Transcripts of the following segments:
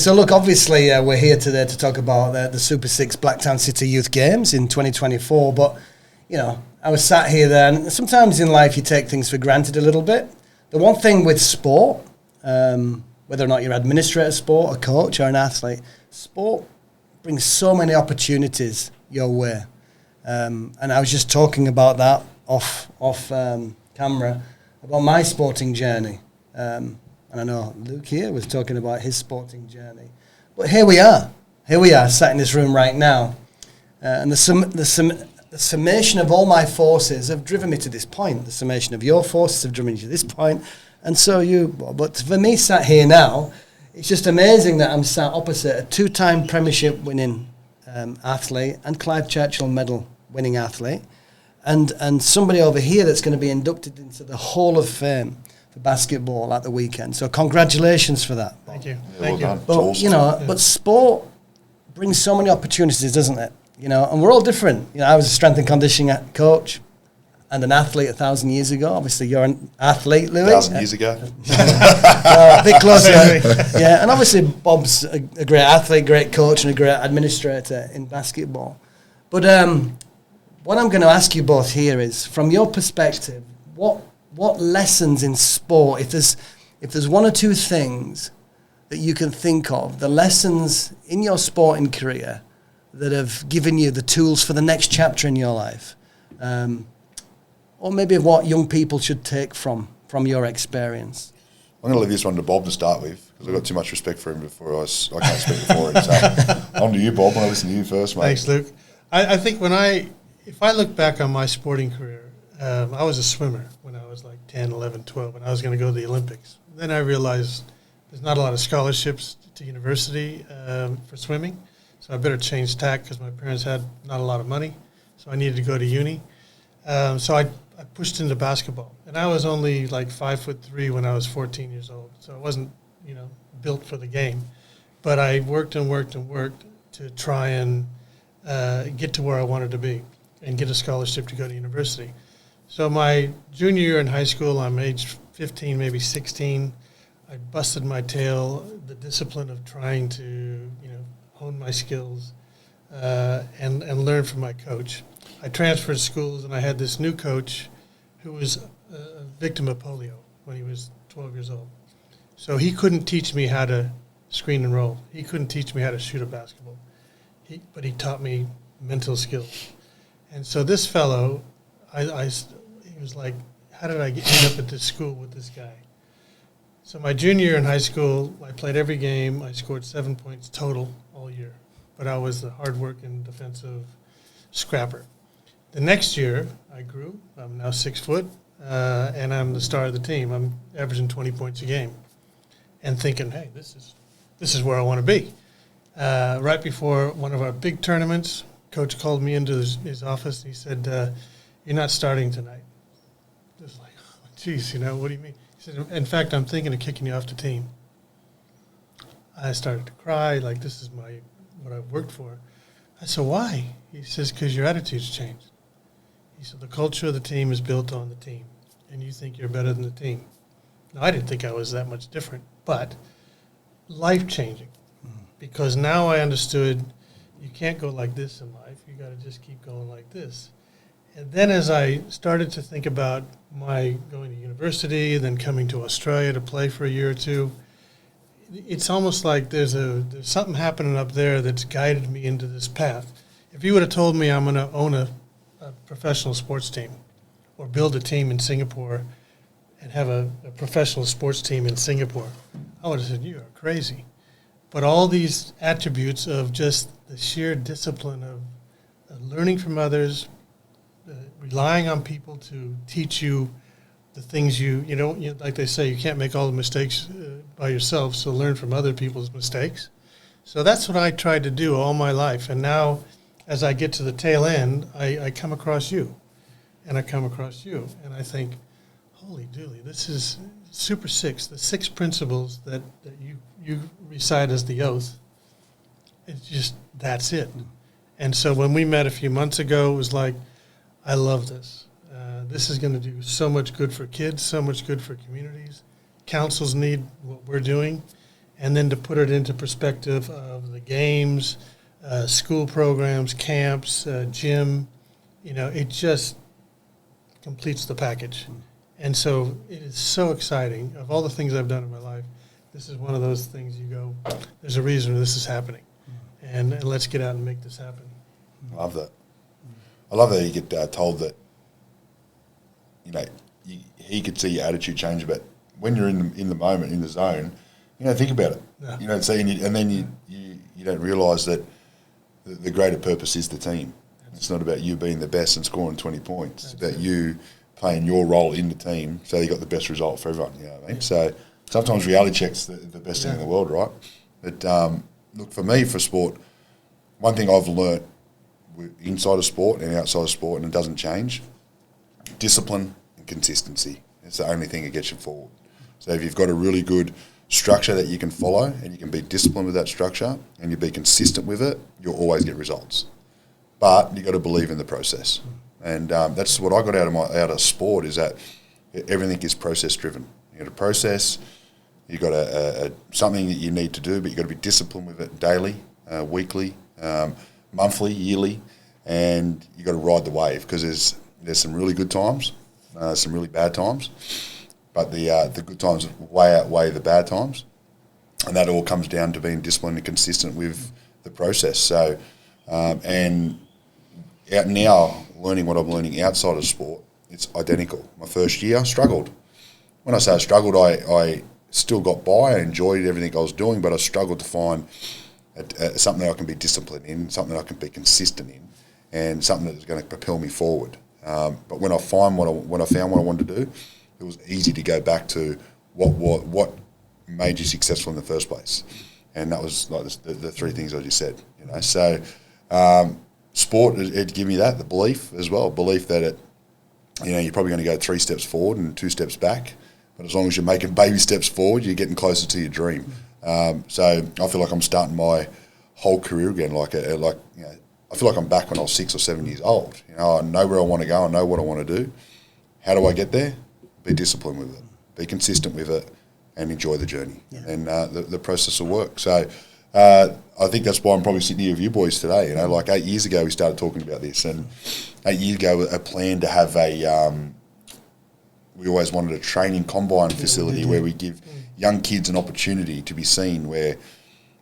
So look, obviously we're here today to talk about the Super 6 Blacktown City Youth Games in 2024, but, you know, I was sat here there, and sometimes in life you take things for granted a little bit. The one thing with sport, whether or not you're an administrator of sport, a coach or an athlete, sport brings so many opportunities your way. And I was just talking about that off camera, about my sporting journey. And I know Luke here was talking about his sporting journey. But here we are, sat in this room right now. And the summation of all my forces have driven me to this point. The summation of your forces have driven me to this point. And so you, but for me, sat here now, it's just amazing that I'm sat opposite a two-time Premiership winning athlete and Clive Churchill Medal winning athlete. And somebody over here that's going to be inducted into the Hall of Fame for basketball at the weekend. So congratulations for that. Thank you. Yeah, Thank well you. done. But, Awesome. you know, but sport brings so many opportunities, doesn't it? You know, and we're all different. You know, I was a strength and conditioning coach and an athlete 1,000 years ago. Obviously, you're an athlete, Louis. 1,000 years ago. A bit closer. Yeah, and obviously Bob's a great athlete, great coach, and a great administrator in basketball. But what I'm going to ask you both here is, from your perspective, what lessons in sport, if there's one or two things that you can think of, the lessons in your sporting career that have given you the tools for the next chapter in your life, or maybe what young people should take from your experience. I'm going to leave this one to Bob to start with, because I've got too much respect for him before I can't speak before him. So on to you, Bob. I want to listen to you first, mate. Thanks, Luke. I think if I look back on my sporting career, I was a swimmer when I was like 10, 11, 12, and I was going to go to the Olympics. Then I realized there's not a lot of scholarships to university for swimming, so I better change tack because my parents had not a lot of money, so I needed to go to uni. So I pushed into basketball, and I was only like 5'3" when I was 14 years old, so I wasn't, built for the game. But I worked and worked and worked to try and get to where I wanted to be and get a scholarship to go to university. So my junior year in high school, I'm age 15, maybe 16. I busted my tail, the discipline of trying to, hone my skills and learn from my coach. I transferred schools, and I had this new coach who was a victim of polio when he was 12 years old. So he couldn't teach me how to screen and roll. He couldn't teach me how to shoot a basketball. But he taught me mental skills. And so this fellow, he was like, how did I end up at this school with this guy? So my junior year in high school, I played every game. I scored 7 points total all year. But I was the hard-working defensive scrapper. The next year, I grew. I'm now 6 foot, and I'm the star of the team. I'm averaging 20 points a game and thinking, hey, this is where I want to be. Right before one of our big tournaments, Coach called me into his office, and he said, you're not starting tonight. I was like, oh, geez, what do you mean? He said, in fact, I'm thinking of kicking you off the team. I started to cry, like, this is what I've worked for. I said, why? He says, because your attitude's changed. He said, the culture of the team is built on the team, and you think you're better than the team. Now, I didn't think I was that much different, but life-changing, because now I understood you can't go like this in life. You got to just keep going like this. And then as I started to think about my going to university and then coming to Australia to play for a year or two, it's almost like there's something happening up there that's guided me into this path. If you would have told me I'm going to own a professional sports team or build a team in Singapore and have a professional sports team in Singapore, I would have said, you are crazy. But all these attributes of just the sheer discipline of learning from others, relying on people to teach you the things like they say, you can't make all the mistakes by yourself, so learn from other people's mistakes. So that's what I tried to do all my life. And now, as I get to the tail end, I come across you, and I come across you, and I think, holy dooly, this is Super 6, the 6 principles that you recite as the oath. It's just, that's it. And so when we met a few months ago, it was like, I love this. This is going to do so much good for kids, so much good for communities. Councils need what we're doing. and then to put it into perspective of the games, school programs, camps, gym, it just completes the package. And so it is so exciting. Of all the things I've done in my life, this is one of those things you go, there's a reason this is happening. And let's get out and make this happen. I love that. I love that you get told that, he could see your attitude change, but when you're in the moment, in the zone, think about it. Yeah. And then you don't realise that the greater purpose is the team. It's not about you being the best and scoring 20 points. It's about you playing your role in the team so you got the best result for everyone. You know what I mean? Yeah. So sometimes reality check's the best thing in the world, right? But look, for me, for sport, one thing I've learnt inside of sport and outside of sport, and it doesn't change, discipline and consistency. It's the only thing that gets you forward. So if you've got a really good structure that you can follow and you can be disciplined with that structure and you be consistent with it, you'll always get results. But you've got to believe in the process. And that's what I got out of sport, is that everything is process driven. You got a process, you've got a something that you need to do, but you've got to be disciplined with it daily, weekly, monthly, yearly, and you've got to ride the wave, because there's some really good times, some really bad times, but the good times way outweigh the bad times, and that all comes down to being disciplined and consistent with the process. So, and out now, learning what I'm learning outside of sport, it's identical. My first year, I struggled. When I say I struggled, I still got by. I enjoyed everything I was doing, but I struggled to find something that I can be disciplined in, something I can be consistent in, and something that is going to propel me forward. But when I found what I wanted to do, it was easy to go back to what made you successful in the first place, and that was like the three things I just said. So sport, it gave me that, the belief as well, belief that you're probably going to go 3 steps forward and 2 steps back, but as long as you're making baby steps forward, you're getting closer to your dream. So I feel like I'm starting my whole career again, I feel like I'm back when I was 6 or 7 years old. I know where I want to go, I know what I want to do. How do I get there? Be disciplined with it, be consistent with it, and enjoy the journey. Yeah. And the process will work. So I think that's why I'm probably sitting here with you boys today. Like 8 years ago we started talking about this, and 8 years ago a plan to have we always wanted a training combine facility where we give young kids an opportunity to be seen, where,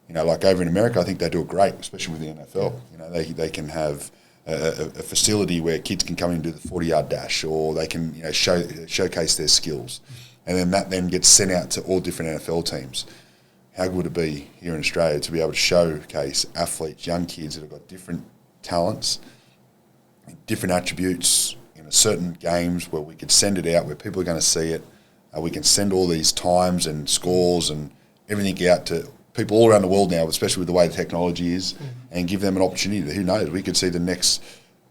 like over in America, I think they do it great, especially with the NFL. They can have a facility where kids can come in and do the 40-yard dash, or they can showcase their skills, and then that gets sent out to all different NFL teams. How good would it be here in Australia to be able to showcase athletes, young kids that have got different talents, different attributes in certain games, where we could send it out, where people are going to see it. We can send all these times and scores and everything out to people all around the world now, especially with the way the technology is, and give them an opportunity. Who knows? We could see the next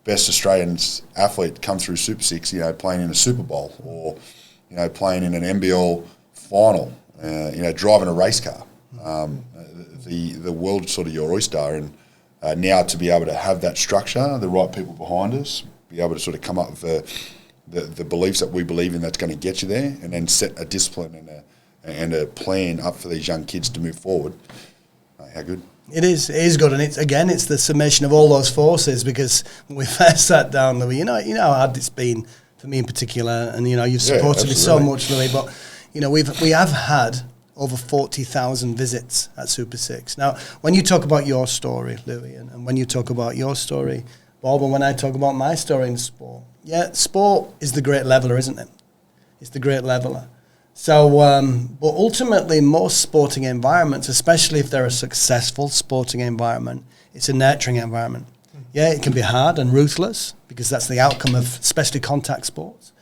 best Australian athlete come through Super Six, playing in a Super Bowl, or playing in an NBL final, driving a race car. The world's sort of your oyster, and now to be able to have that structure, the right people behind us, be able to sort of come up with the beliefs that we believe in that's going to get you there, and then set a discipline and a plan up for these young kids to move forward. How good? It is good, and it's the summation of all those forces, because when we first sat down, Louis, how hard it's been for me in particular, and you've supported me so much, Louis, but we have had over 40,000 visits at Super Six. Now, when you talk about your story, Louis, and when you talk about your story, Bob, and when I talk about my story in sport, sport is the great leveler, isn't it? It's the great leveler. So, but ultimately, most sporting environments, especially if they're a successful sporting environment, it's a nurturing environment. Yeah, it can be hard and ruthless, because that's the outcome of especially contact sports.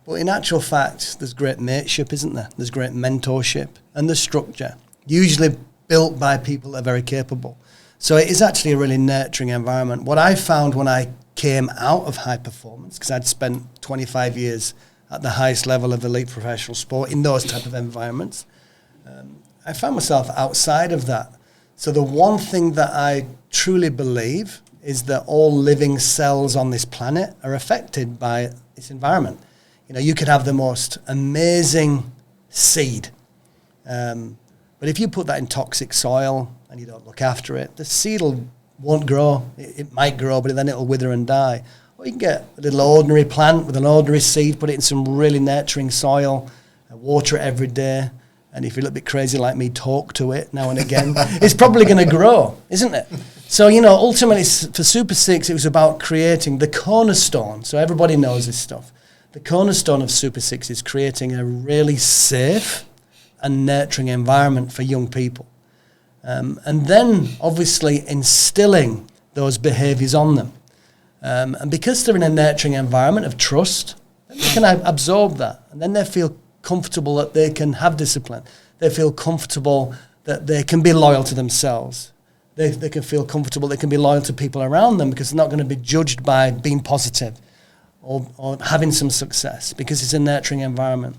But in actual fact, there's great mateship, isn't there? There's great mentorship, and there's structure, usually built by people that are very capable. So it is actually a really nurturing environment. What I found when I came out of high performance, because I'd spent 25 years at the highest level of elite professional sport in those type of environments, I found myself outside of that. So the one thing that I truly believe is that all living cells on this planet are affected by its environment. You could have the most amazing seed, but But if you put that in toxic soil and you don't look after it, the seed won't grow. It might grow, but then it'll wither and die. Or you can get a little ordinary plant with an ordinary seed, put it in some really nurturing soil, water it every day, and if you're a little bit crazy like me, talk to it now and again, it's probably going to grow, isn't it? So, ultimately for Super 6, it was about creating the cornerstone. So everybody knows this stuff. The cornerstone of Super 6 is creating a really safe and nurturing environment for young people. And then, obviously, instilling those behaviours on them. And because they're in a nurturing environment of trust, they can absorb that. And then they feel comfortable that they can have discipline. They feel comfortable that they can be loyal to themselves. They can feel comfortable they can be loyal to people around them because they're not going to be judged by being positive or having some success because it's a nurturing environment.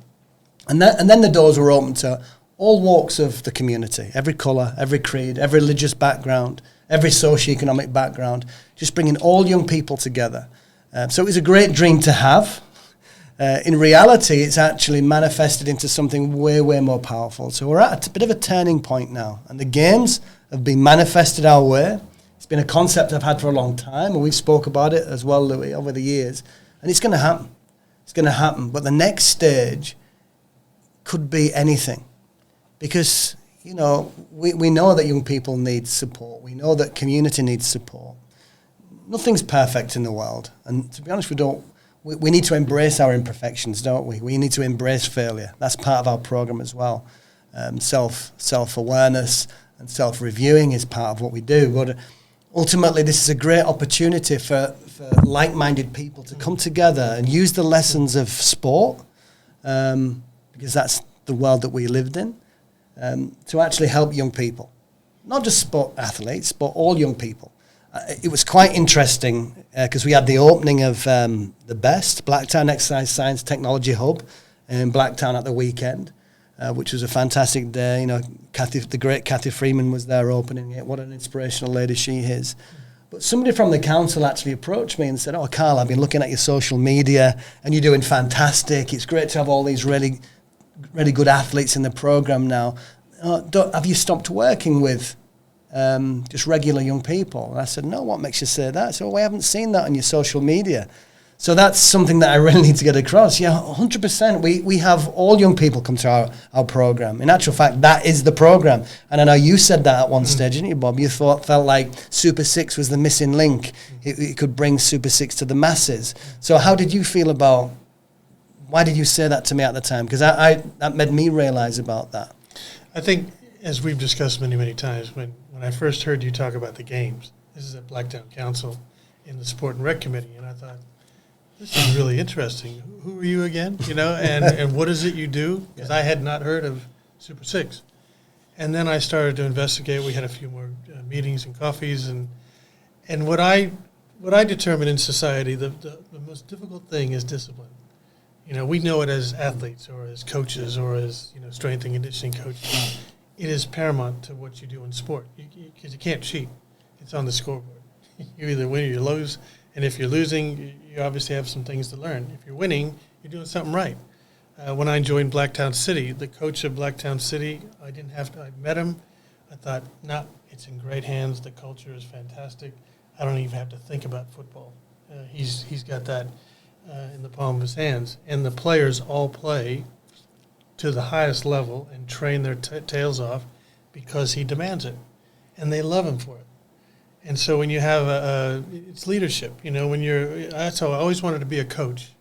And then the doors were open to all walks of the community, every colour, every creed, every religious background, every socioeconomic background, just bringing all young people together. So it was a great dream to have. In reality, it's actually manifested into something way, way more powerful. So we're at a bit of a turning point now. And the games have been manifested our way. It's been a concept I've had for a long time, and we've spoke about it as well, Louis, over the years. And it's going to happen. It's going to happen. But the next stage could be anything. Because, we know that young people need support. We know that community needs support. Nothing's perfect in the world. And to be honest, we need to embrace our imperfections, don't we? We need to embrace failure. That's part of our program as well. Self-awareness and self-reviewing is part of what we do. But ultimately, this is a great opportunity for like-minded people to come together and use the lessons of sport, because that's the world that we lived in, to actually help young people. Not just sport athletes, but all young people. It was quite interesting because we had the opening of the BEST, Blacktown Exercise Science Technology Hub, in Blacktown at the weekend, which was a fantastic day. The great Kathy Freeman was there opening it. What an inspirational lady she is. But somebody from the council actually approached me and said, "Oh, Carl, I've been looking at your social media and you're doing fantastic. It's great to have all these really, really good athletes in the program now. Have you stopped working with just regular young people?" And I said, "No, what makes you say that?" So we haven't seen that on your social media. So that's something that I really need to get across. Yeah, 100%. We have all young people come to our program. In actual fact, that is the program. And I know you said that at one stage, didn't you, Bob? You felt like Super 6 was the missing link. It could bring Super 6 to the masses. So how did you feel about, why did you say that to me at the time? Because that made me realize about that. I think, as we've discussed many, many times, when I first heard you talk about the games, this is at Blacktown Council in the Sport and Rec Committee, and I thought, this is really interesting. Who are you again? And what is it you do? Because I had not heard of Super 6. And then I started to investigate. We had a few more meetings and coffees, and what I determine in society, the most difficult thing is discipline. We know it as athletes or as coaches or as strength and conditioning coaches. It is paramount to what you do in sport because you can't cheat. It's on the scoreboard. You either win or you lose, and if you're losing, you obviously have some things to learn. If you're winning, you're doing something right. When I joined Blacktown City, the coach of Blacktown City, I met him. I thought, it's in great hands. The culture is fantastic. I don't even have to think about football. He's got that in the palm of his hands. And the players all play to the highest level and train their tails off because he demands it. And they love him for it. And so when you have it's leadership, that's how I always wanted to be a coach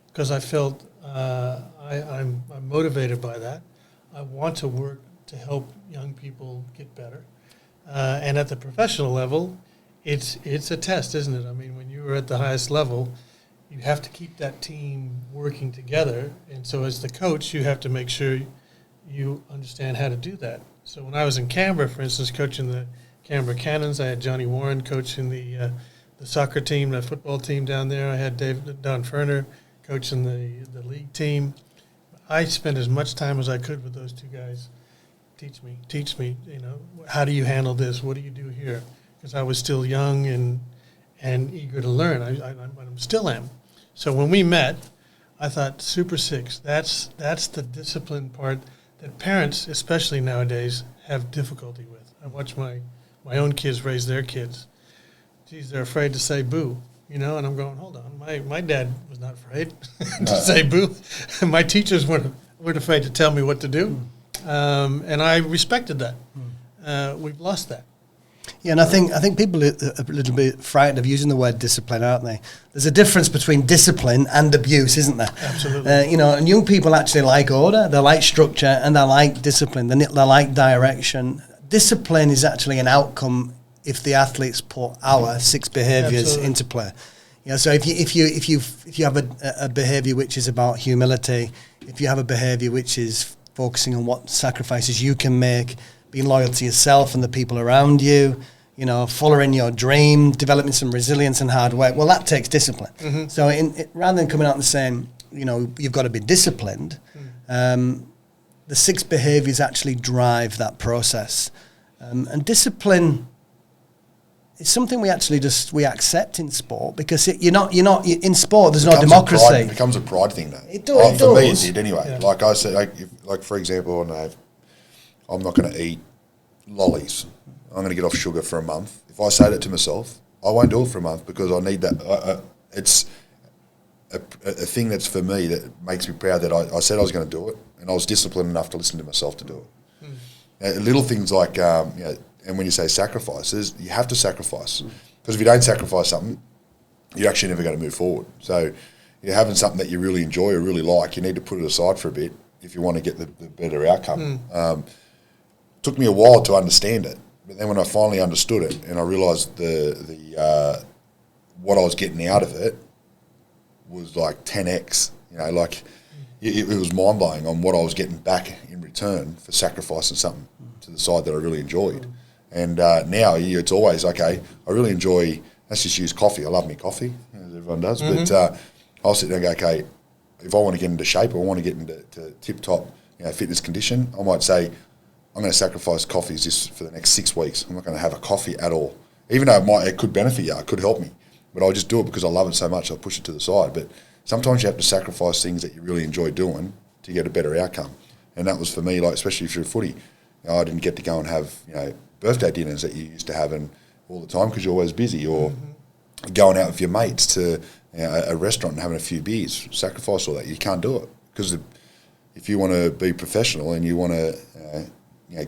because I felt I'm motivated by that. I want to work to help young people get better. And at the professional level, it's a test, isn't it? I mean, when you are at the highest level, you have to keep that team working together. And so as the coach, you have to make sure you understand how to do that. So when I was in Canberra, for instance, coaching the Canberra Cannons, I had Johnny Warren coaching the soccer team, the football team down there. I had Don Ferner coaching the league team. I spent as much time as I could with those two guys. Teach me, how do you handle this? What do you do here? Because I was still young and eager to learn. I still am. So when we met, I thought Super 6, that's the discipline part that parents, especially nowadays, have difficulty with. I watch my own kids raise their kids. Geez, they're afraid to say boo, and I'm going, hold on. My dad was not afraid to say boo. My teachers weren't afraid to tell me what to do, and I respected that. We've lost that. Yeah, and I think people are a little bit frightened of using the word discipline, aren't they? There's a difference between discipline and abuse, isn't there? Absolutely. And young people actually like order, they like structure, and they like discipline, they like direction. Discipline is actually an outcome if the athletes put our 6 behaviours into play. So if you have a behaviour which is about humility, if you have a behaviour which is focusing on what sacrifices you can make, being loyal to yourself and the people around you, following your dream, developing some resilience and hard work, well, that takes discipline. Mm-hmm. So rather than coming out and saying, you've got to be disciplined, the 6 behaviours actually drive that process. And discipline is something we actually we accept in sport, because you're not in sport. There's no democracy. It becomes a pride thing, though. It does. For me, it did anyway. Yeah. Like I said, like for example, I'm not going to eat lollies. I'm going to get off sugar for a month. If I say that to myself, I won't do it for a month, because I need that. It's a thing that's for me that makes me proud that I said I was going to do it, and I was disciplined enough to listen to myself to do it. Little things like, and when you say sacrifices, you have to sacrifice. Because if you don't sacrifice something, you're actually never going to move forward. So you're having something that you really enjoy or really like, you need to put it aside for a bit if you want to get the better outcome. Took me a while to understand it, but then when I finally understood it and I realised the what I was getting out of it was like 10x. It was mind blowing on what I was getting back in return for sacrificing something to the side that I really enjoyed. And now it's always, okay, I really enjoy, let's just use coffee. I love me coffee, as everyone does. Mm-hmm. But I'll sit there and go, okay, if I want to get into shape or I want to get into tip-top fitness condition, I might say, I'm going to sacrifice coffees just for the next 6 weeks. I'm not going to have a coffee at all. Even though it could benefit you, it could help me. But I'll just do it because I love it so much, I'll push it to the side. But sometimes you have to sacrifice things that you really enjoy doing to get a better outcome. And that was for me, like, especially if you're a footy. I didn't get to go and have, birthday dinners that you used to have all the time because you're always busy, or going out with your mates to a restaurant and having a few beers. Sacrifice all that. You can't do it, because if you want to be professional and you want to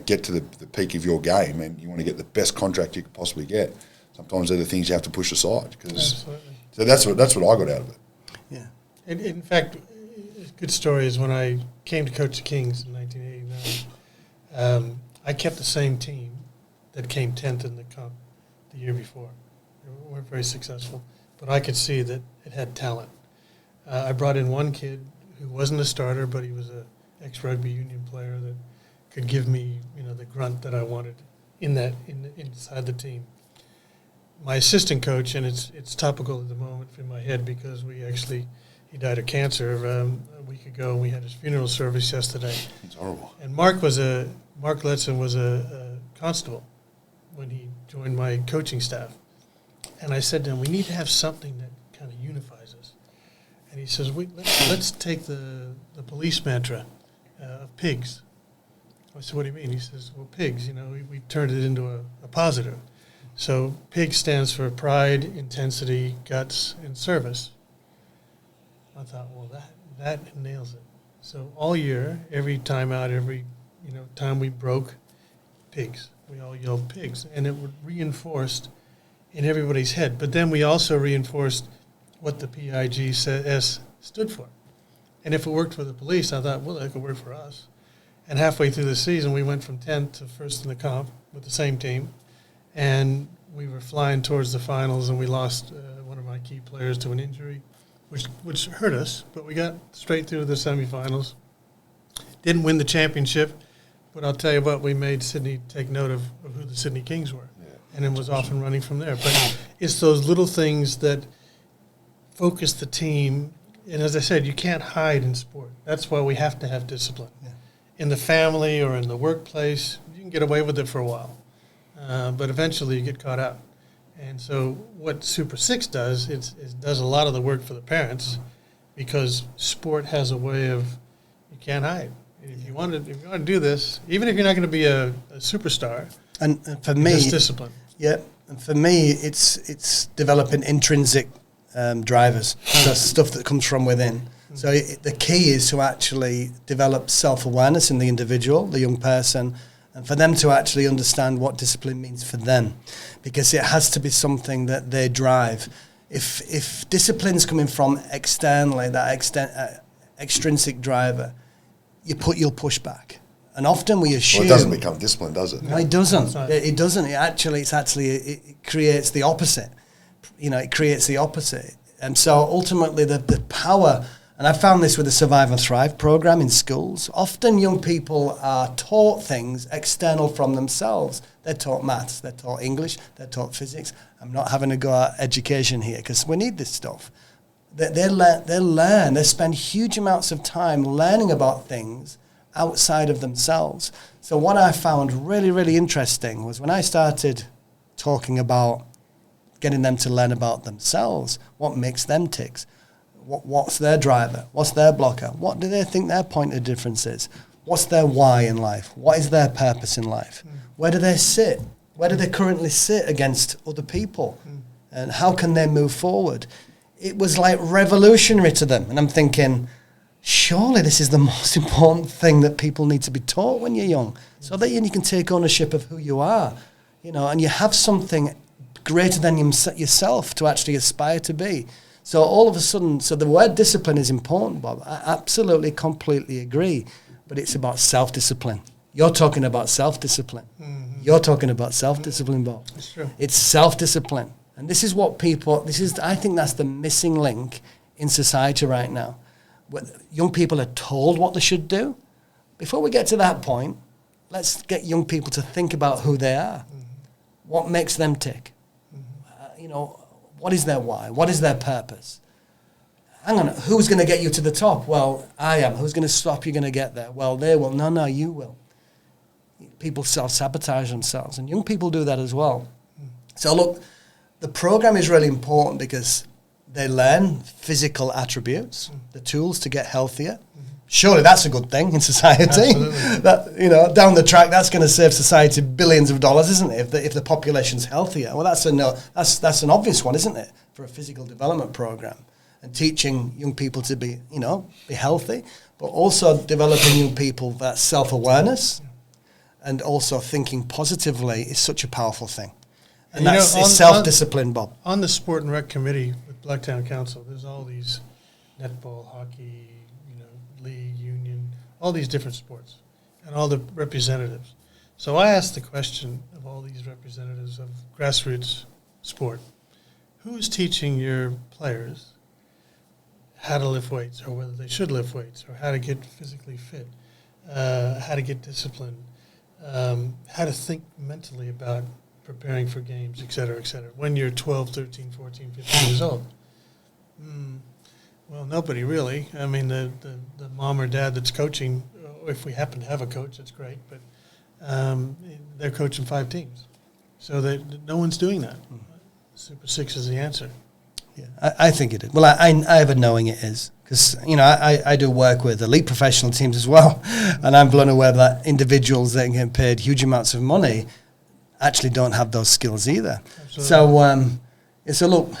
get to the peak of your game and you want to get the best contract you could possibly get, sometimes they're the things you have to push aside. So that's what I got out of it. Yeah. In fact, a good story is when I came to coach the Kings in 1989, I kept the same team that came 10th in the comp the year before. They weren't very successful, but I could see that it had talent. I brought in one kid who wasn't a starter, but he was an ex-rugby union player that could give me, the grunt that I wanted inside the team. My assistant coach, and it's topical at the moment in my head because he died of cancer a week ago. We had his funeral service yesterday. It's horrible. And Mark Letson was a constable when he joined my coaching staff. And I said to him, we need to have something that kind of unifies us. And he says, let's take the police mantra of pigs. I said, what do you mean? He says, well, pigs, we turned it into a positive. So PIG stands for pride, intensity, guts, and service. I thought, well, that nails it. So all year, every time out, every time we broke, pigs. We all yelled pigs, and it was reinforced in everybody's head. But then we also reinforced what the PIGS stood for. And if it worked for the police, I thought, well, that could work for us. And halfway through the season, we went from 10th to first in the comp with the same team. And we were flying towards the finals, and we lost one of my key players to an injury, which hurt us. But we got straight through the semifinals. Didn't win the championship, but I'll tell you what, we made Sydney take note of who the Sydney Kings were. Yeah, and it was off and running from there. But it's those little things that focus the team. And as I said, you can't hide in sport. That's why we have to have discipline. Yeah. In the family or in the workplace, you can get away with it for a while. But eventually you get caught out. And so what Super 6 does, it does a lot of the work for the parents, because sport has a way of, you can't hide. If you want to do this, even if you're not going to be a superstar, and for me, just discipline. Yeah, and for me, it's developing intrinsic drivers, so stuff that comes from within. So the key is to actually develop self-awareness in the individual, the young person, and for them to actually understand what discipline means for them, because it has to be something that they drive. If discipline's coming from externally, that extrinsic driver, you'll push back. And often we assume... Well, it doesn't become discipline, does it? No, it doesn't. It doesn't. It creates the opposite. It creates the opposite. And so ultimately the power... And I found this with the Survive and Thrive program in schools. Often young people are taught things external from themselves. They're taught maths, they're taught English, they're taught physics. I'm not having to go at education here because we need this stuff. They learn. They spend huge amounts of time learning about things outside of themselves. So what I found really, really interesting was when I started talking about getting them to learn about themselves, what makes them tick, what's their driver, what's their blocker, what do they think their point of difference is, what's their why in life, what is their purpose in life, where do they sit, where do they currently sit against other people, and how can they move forward. It was like revolutionary to them, and I'm thinking, surely this is the most important thing that people need to be taught when you're young, so that you can take ownership of who you are, and you have something greater than yourself to actually aspire to be. So all of a sudden, so the word discipline is important, Bob. I absolutely, completely agree. But it's about self-discipline. You're talking about self-discipline. Mm-hmm. You're talking about self-discipline, Bob. That's true. It's self-discipline. And this is what I think that's the missing link in society right now. Young people are told what they should do. Before we get to that point, let's get young people to think about who they are. Mm-hmm. What makes them tick? Mm-hmm. What is their why? What is their purpose? Hang on, who's going to get you to the top? Well, I am. Who's going to stop you going to get there? Well, they will. No, you will. People self-sabotage themselves, and young people do that as well. So look, the program is really important because they learn physical attributes, the tools to get healthier. Surely that's a good thing in society. That, down the track, that's going to save society billions of dollars, isn't it? If the population's healthier, well, that's an obvious one, isn't it, for a physical development program, and teaching young people to be healthy, but also developing young people that self-awareness, and also thinking positively is such a powerful thing, and it's self-discipline, Bob. On the Sport and Rec Committee with Blacktown Council, there's all these netball, hockey, league, union, all these different sports, and all the representatives. So I asked the question of all these representatives of grassroots sport, who's teaching your players how to lift weights, or whether they should lift weights, or how to get physically fit, how to get disciplined, how to think mentally about preparing for games, et cetera, when you're 12, 13, 14, 15 years old? Well, nobody really. I mean, the mom or dad that's coaching, if we happen to have a coach, that's great, but they're coaching 5 teams. So no one's doing that. Super 6 is the answer. Yeah, I think it is. Well, I have a knowing it is, because, I do work with elite professional teams as well, and I'm blown away that individuals that get paid huge amounts of money actually don't have those skills either. Absolutely. So look,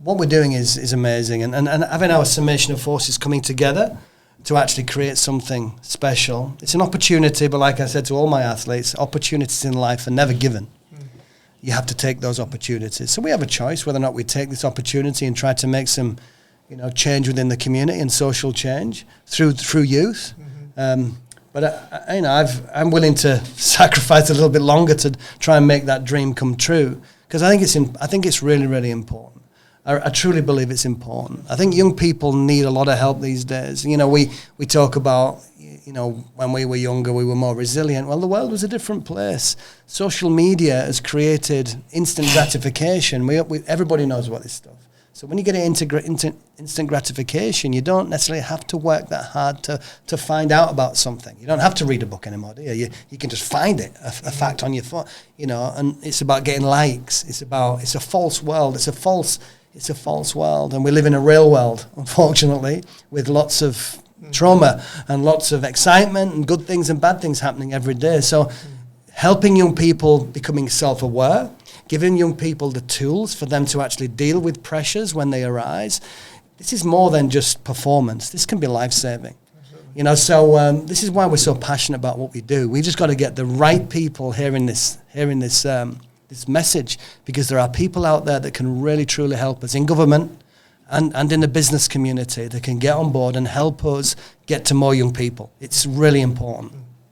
what we're doing is amazing, and having our summation of forces coming together to actually create something special. It's an opportunity, but like I said to all my athletes, opportunities in life are never given. You have to take those opportunities. So we have a choice whether or not we take this opportunity and try to make some, change within the community and social change through youth. But I'm willing to sacrifice a little bit longer to try and make that dream come true, because I think it's really, really important. I truly believe it's important. I think young people need a lot of help these days. We talk about, when we were younger, we were more resilient. Well, the world was a different place. Social media has created instant gratification. Everybody knows about this stuff. So when you get into instant gratification, you don't necessarily have to work that hard to find out about something. You don't have to read a book anymore, do you? You can just find it, a fact on your phone, and it's about getting likes. It's a false world. It's a false world, and we live in a real world, unfortunately, with lots of trauma and lots of excitement and good things and bad things happening every day. So helping young people becoming self-aware, giving young people the tools for them to actually deal with pressures when they arise. This is more than just performance. This can be life-saving. You know, so this is why we're so passionate about what we do. We just got to get the right people hearing this message, because there are people out there that can really truly help us in government and in the business community that can get on board and help us get to more young people. It's really important.